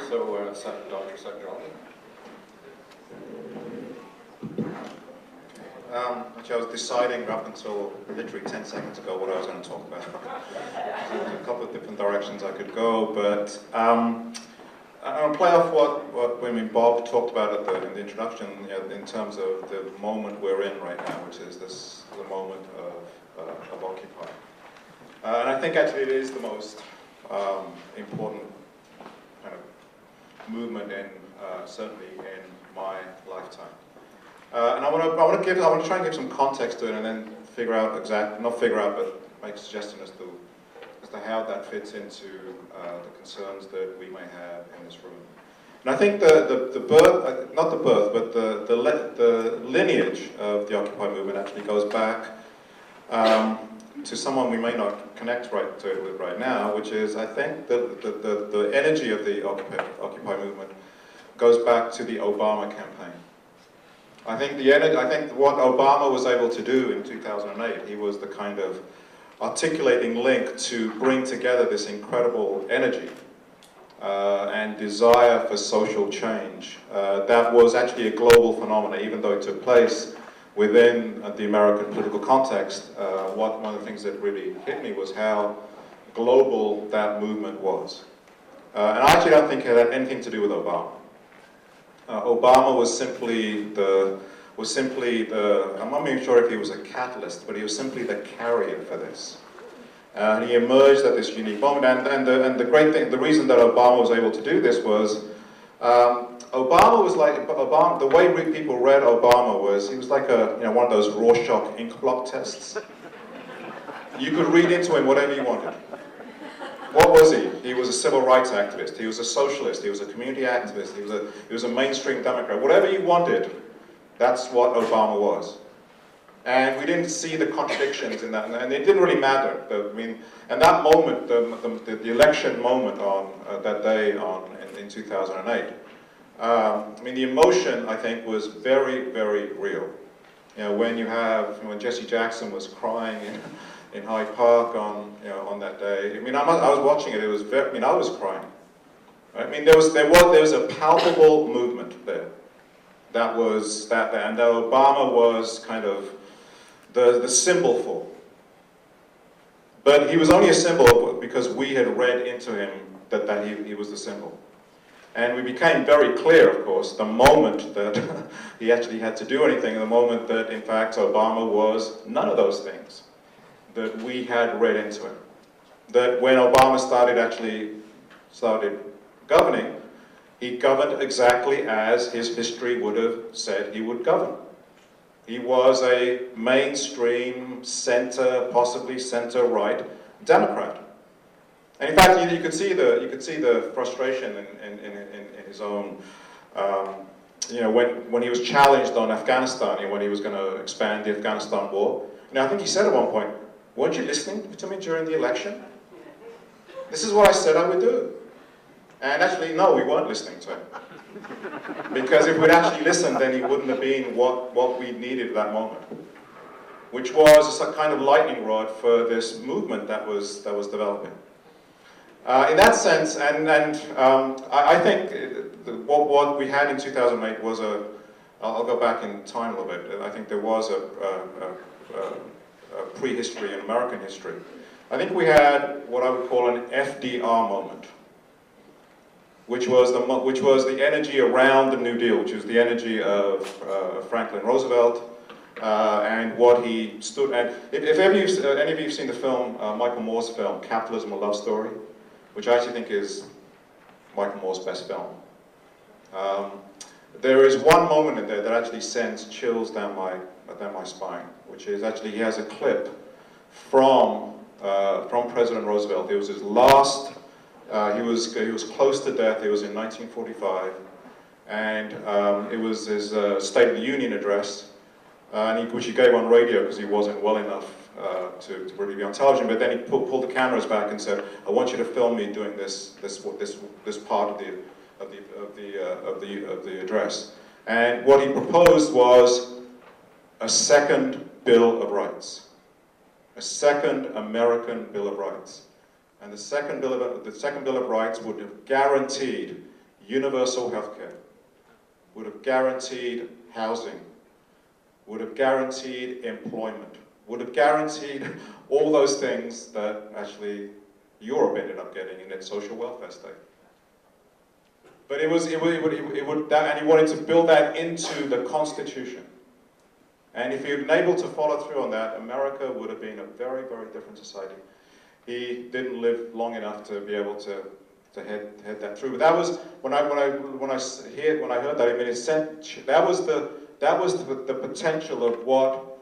So, Dr. SUT JHALLY. Actually, I was deciding up until literally 10 seconds ago what I was going to talk about. So there's a couple of different directions I could go, but I'll play off what Bob talked about in the introduction, in terms of the moment we're in right now, which is the moment of Occupy. And I think actually it is the most important kind of movement certainly in my lifetime. And I want to try and give some context to it, and then but make a suggestion as to how that fits into the concerns that we may have in this room. And I think the lineage of the Occupy movement actually goes back to someone we may not connect to it with right now, which is, I think, the energy of the Occupy movement goes back to the Obama campaign. I think what Obama was able to do in 2008, he was the kind of articulating link to bring together this incredible energy and desire for social change that was actually a global phenomenon, even though it took place within the American political context. One of the things that really hit me was how global that movement was. And I actually don't think it had anything to do with Obama. Obama was simply I'm not even sure if he was a catalyst, but he was simply the carrier for this. And he emerged at this unique moment, and the great thing, the reason that Obama was able to do this was, Obama was like, the way people read Obama was, he was like one of those Rorschach ink blot tests. You could read into him whatever you wanted. What was he? He was a civil rights activist. He was a socialist. He was a community activist. He was a mainstream Democrat. Whatever you wanted, that's what Obama was. And we didn't see the contradictions in that, and it didn't really matter. And that moment, the election moment on that day in 2008, the emotion, I think, was very, very real. When Jesse Jackson was crying in Hyde Park on that day. I was watching it. It was I was crying. Right? There was a palpable movement there. That was that there, and that Obama was kind of the symbol for. But he was only a symbol because we had read into him that he was the symbol. And we became very clear, of course, the moment that he actually had to do anything, the moment that, in fact, Obama was none of those things that we had read into him. That when Obama started governing, he governed exactly as his history would have said he would govern. He was a mainstream, possibly center-right Democrat. And in fact, you could see the frustration in his own, when he was challenged on Afghanistan, when he was going to expand the Afghanistan war. I think he said at one point, "Weren't you listening to me during the election? This is what I said I would do." And actually, no, we weren't listening to him. Because if we'd actually listened, then he wouldn't have been what we needed at that moment. Which was a kind of lightning rod for this movement that was developing. In that sense, and I think what we had in 2008 was I'll go back in time a little bit. I think there was a prehistory in American history. I think we had what I would call an FDR moment, which was the energy around the New Deal, which was the energy of Franklin Roosevelt and what he stood at. If any of you have seen the film, Michael Moore's film, Capitalism: A Love Story, which I actually think is Michael Moore's best film. There is one moment in there that actually sends chills down my spine, which is actually he has a clip from President Roosevelt. It was his last. He was close to death. It was in 1945, and it was his State of the Union address, which he gave on radio because he wasn't well enough to really be on television. But then he pulled the cameras back and said, "I want you to film me doing this part of the address." And what he proposed was a second Bill of Rights, a second American Bill of Rights. And the second Bill of Rights would have guaranteed universal healthcare, would have guaranteed housing, would have guaranteed employment, would have guaranteed all those things that actually Europe ended up getting in its social welfare state. But and he wanted to build that into the Constitution. And if he had been able to follow through on that, America would have been a very, very different society. He didn't live long enough to be able to head that through. But that was when I heard that. I mean, that was the potential of what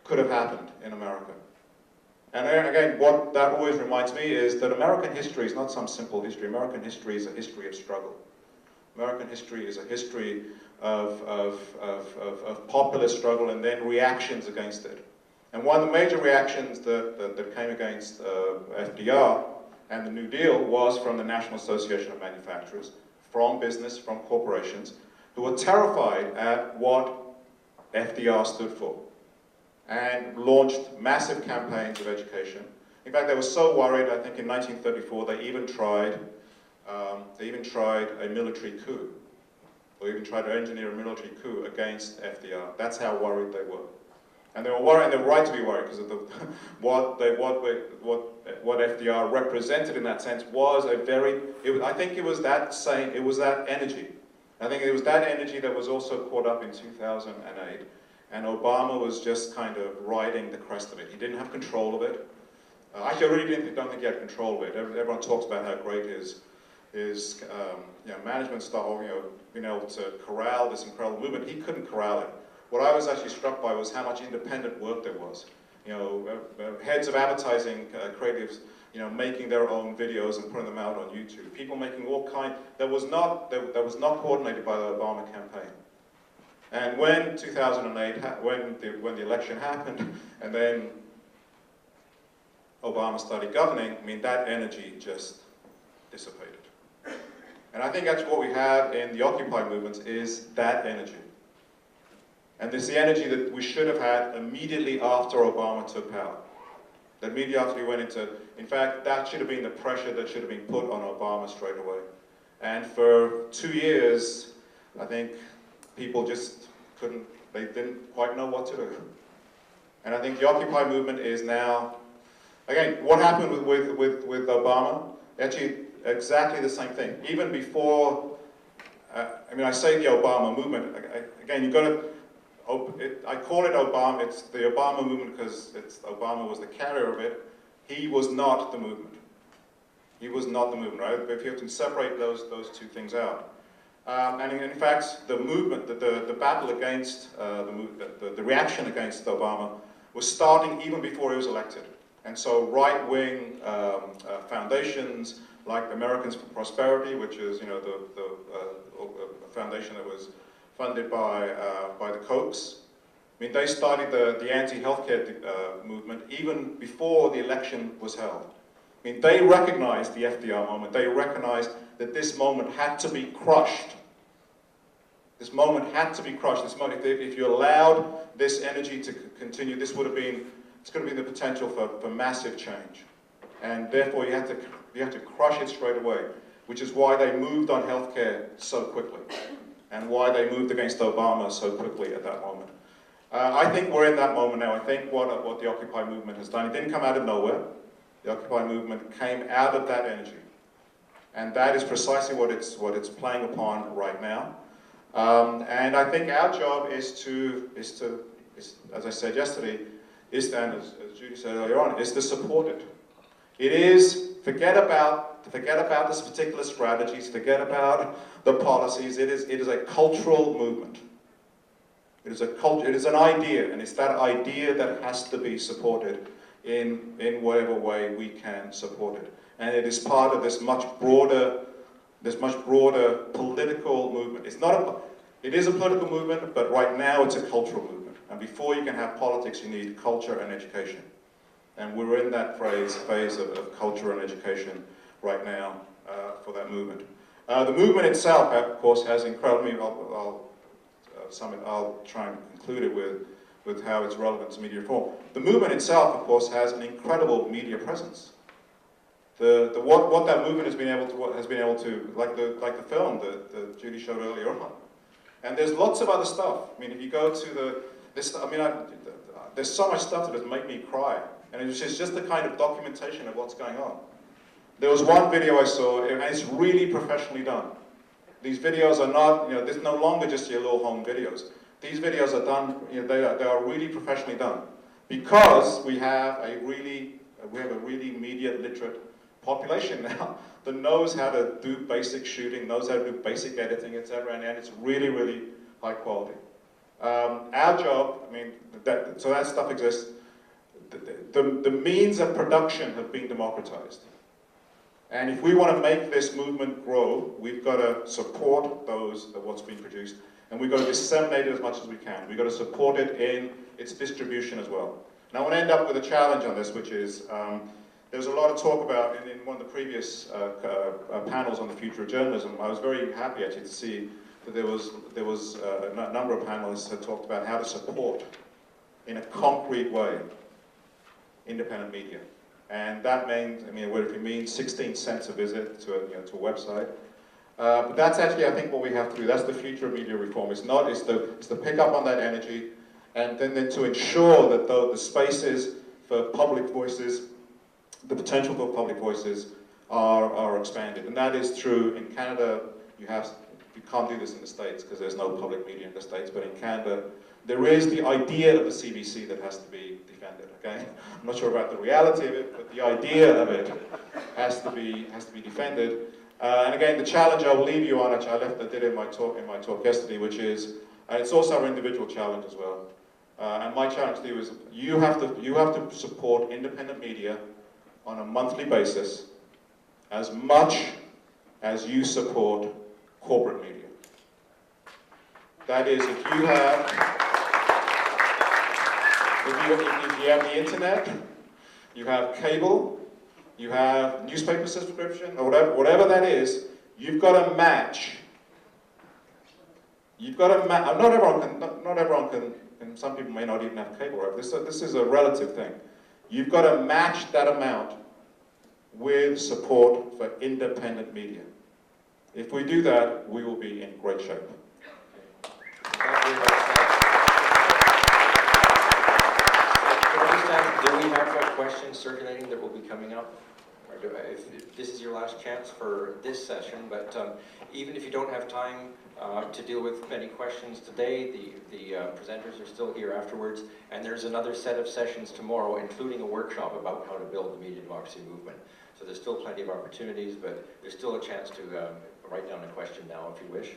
could have happened in America. And again, what that always reminds me is that American history is not some simple history. American history is a history of struggle. American history is a history of populist struggle and then reactions against it. And one of the major reactions that came against FDR and the New Deal was from the National Association of Manufacturers, from business, from corporations, who were terrified at what FDR stood for, and launched massive campaigns of education. In fact, they were so worried, I think in 1934, they even tried a military coup, or even tried to engineer a military coup against FDR. That's how worried they were. And they were worried, and they were right to be worried, because of what FDR represented in that sense was I think it was that energy. I think it was that energy that was also caught up in 2008. And Obama was just kind of riding the crest of it. He didn't have control of it. Actually, I really don't think he had control of it. Everyone talks about how great his management style, being able to corral this incredible movement. He couldn't corral it. What I was actually struck by was how much independent work there was. Heads of advertising creatives, making their own videos and putting them out on YouTube. People making all kinds. That was not coordinated by the Obama campaign. And when 2008, when the election happened, and then Obama started governing, I mean, that energy just dissipated. And I think that's what we have in the Occupy movement, is that energy. And it's the energy that we should have had immediately after Obama took power. That immediately after he went into, in fact, that should have been the pressure that should have been put on Obama straight away. And for 2 years, I think people just they didn't quite know what to do. And I think the Occupy movement is now, again, what happened with Obama? Actually, exactly the same thing. Even before, I say the Obama movement, again, you've got to, I call it Obama, it's the Obama movement because Obama was the carrier of it. He was not the movement. He was not the movement, right? But if you have to separate those two things out. And in fact, the movement, the battle against, the reaction against Obama was starting even before he was elected. And so right-wing foundations like Americans for Prosperity, which is a foundation that was funded by the Kochs, I mean, they started the anti-healthcare movement even before the election was held. I mean, they recognized the FDR moment. They recognized that this moment had to be crushed. This moment had to be crushed. This moment, if you allowed this energy to continue, it's going to be the potential for massive change. And therefore, you have to crush it straight away, which is why they moved on healthcare so quickly, and why they moved against Obama so quickly at that moment. I think we're in that moment now. I think what the Occupy movement has done, it didn't come out of nowhere. The Occupy movement came out of that energy. And that is precisely what it's playing upon right now. And I think our job is to, as I said yesterday, and as Judy said earlier on, is to support it. It is, forget about this particular strategies, forget about the policies. It is a cultural movement. It is an idea, and it's that idea that has to be supported in whatever way we can support it. And it is part of this much broader political movement. It is a political movement, but right now it's a cultural movement. And before you can have politics, you need culture and education. And we're in that phase of culture and education right now for that movement. The movement itself, of course, has incredibly, I'll try and conclude it with how it's relevant to media reform. The movement itself, of course, has an incredible media presence. What that movement has been able to, like the film that Judy showed earlier on. And there's lots of other stuff. I mean, if you go to there's so much stuff that has made me cry. And it's just the kind of documentation of what's going on. There was one video I saw, and it's really professionally done. These videos are not, this is no longer just your little home videos. These videos are done, they are really professionally done. Because we have a really media literate population now that knows how to do basic shooting, knows how to do basic editing, etc., and it's really, really high quality. Our job, so that stuff exists. The means of production have been democratized. And if we want to make this movement grow, we've got to support what's being produced, and we've got to disseminate it as much as we can. We've got to support it in its distribution as well. Now I want to end up with a challenge on this, which is, there's a lot of talk about, in one of the previous panels on the future of journalism, I was very happy actually to see that there was a number of panelists that talked about how to support, in a concrete way, independent media. And that means, what if it means 16 cents a visit to a website. But that's actually, I think, what we have to do. That's the future of media reform. It's to pick up on that energy, and then to ensure that the spaces for public voices, the potential for public voices are expanded. And that is true in Canada. You can't do this in the States because there's no public media in the States, but in Canada, there is the idea of the CBC that has to be defended, okay? I'm not sure about the reality of it, but the idea of it has to be defended. And again, the challenge I will leave you on, which I did in my talk yesterday, which is, it's also our individual challenge as well. And my challenge to you is, you have to support independent media on a monthly basis as much as you support corporate media. That is, if you have the internet, you have cable, you have newspaper subscription, or whatever that is, you've got to match. Not everyone can, and some people may not even have cable, right? This is a relative thing. You've got to match that amount with support for independent media. If we do that, we will be in great shape. Do we have questions circulating that will be coming up? Or if this is your last chance for this session, but even if you don't have time to deal with many questions today, the presenters are still here afterwards, and there's another set of sessions tomorrow, including a workshop about how to build the media democracy movement. So there's still plenty of opportunities, but there's still a chance to write down a question now if you wish.